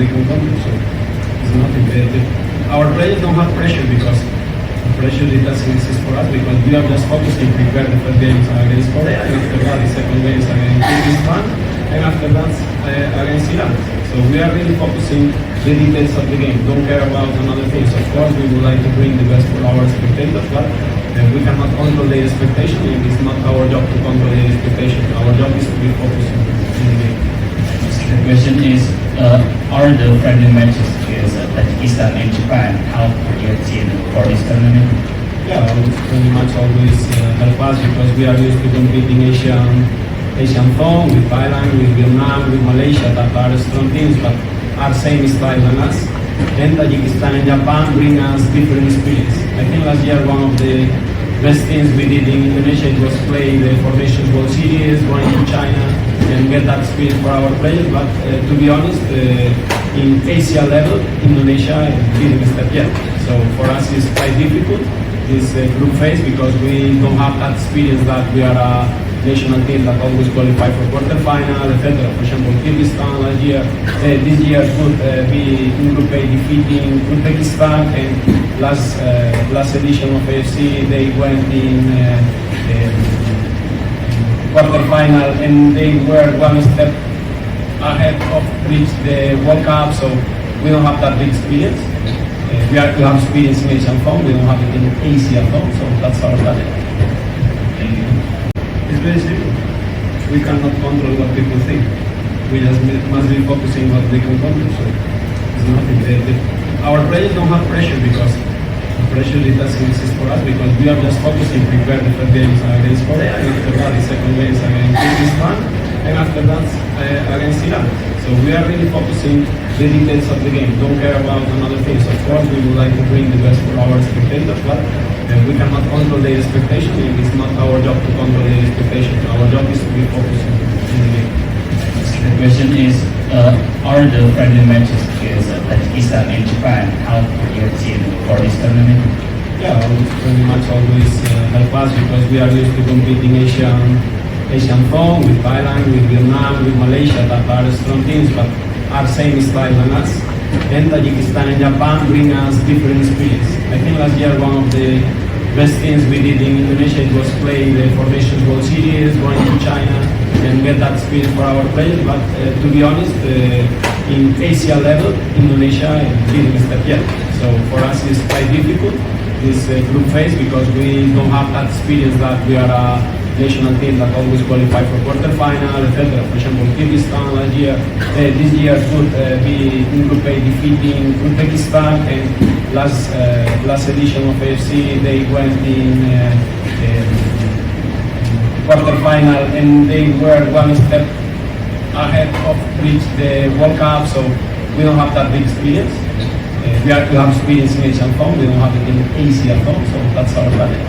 can control. So it's nothing. Our players don't have pressure because the pressure it doesn't exist for us because we are just focusing prepare the first games against Korea and after that the second games against Kyrgyzstan and after that against Iran. So we are really focusing the details of the game. Don't care about another things. Of course, we would like to bring the best for our spectators, but we cannot control their expectation. And it's not our job to control their expectation. Our job is to be focused in the game. The question is, are the friendly matches against Tajikistan and Japan help your team for this tournament? Yeah, pretty much always help us because we are used to competing Asian zone with Thailand, with Vietnam, with Malaysia that are strong teams but are same style than us. Then Tajikistan and Japan bring us different experience. I think last year one of the best things we did in Indonesia was play the Formation World Series, going to China and get that experience for our players. But to be honest, in Asia level, Indonesia didn't step yet. So for us it's quite difficult, this group phase, because we don't have that experience that we are a national team that always qualify for quarterfinal, etc. For example, Kyrgyzstan last year, this year could be in Group A defeating Uzbekistan, and last edition of AFC they went in quarterfinal and they were one step ahead of reach the World Cup. So we don't have that big experience. We have experience in Asian zone, we don't have it in Asia zone, so that's our target. It's very simple. We cannot control what people think. We just must be focusing what they can control. So it's nothing. Our players don't have pressure because the pressure it doesn't exist for us because we are just focusing prepare the first games against Korea and after that the second games against Kyrgyzstan and after that against Iran. So we are really focusing the details of the game. Don't care about another things. Of course, we would like to bring the best for our spectators, but we cannot control their expectation, and it's not our job to control their expectation. Our job is to be focused in the game. The question is, are the friendly matches against Tajikistan and Japan help your team for this tournament? Yeah, pretty much always help us because we are used to competing Asian zone with Thailand, with Vietnam, with Malaysia that are strong teams but are same style than us. Then Tajikistan and Japan bring us different experience. I think last year one of the best things we did in Indonesia was play the Formation World Series, going to China and get that experience for our players. But to be honest, in Asia level, Indonesia didn't step yet. So for us it's quite difficult, this group phase, because we don't have that experience that we are a national team that always qualify for quarterfinal, etc. For example, Kyrgyzstan last year, this year could be in Group A defeating Uzbekistan, and last edition of AFC they went in quarterfinal and they were one step ahead of reach the World Cup. So we don't have that big experience. We have experience in Asian zone, we don't have it in Asia zone, so that's our target.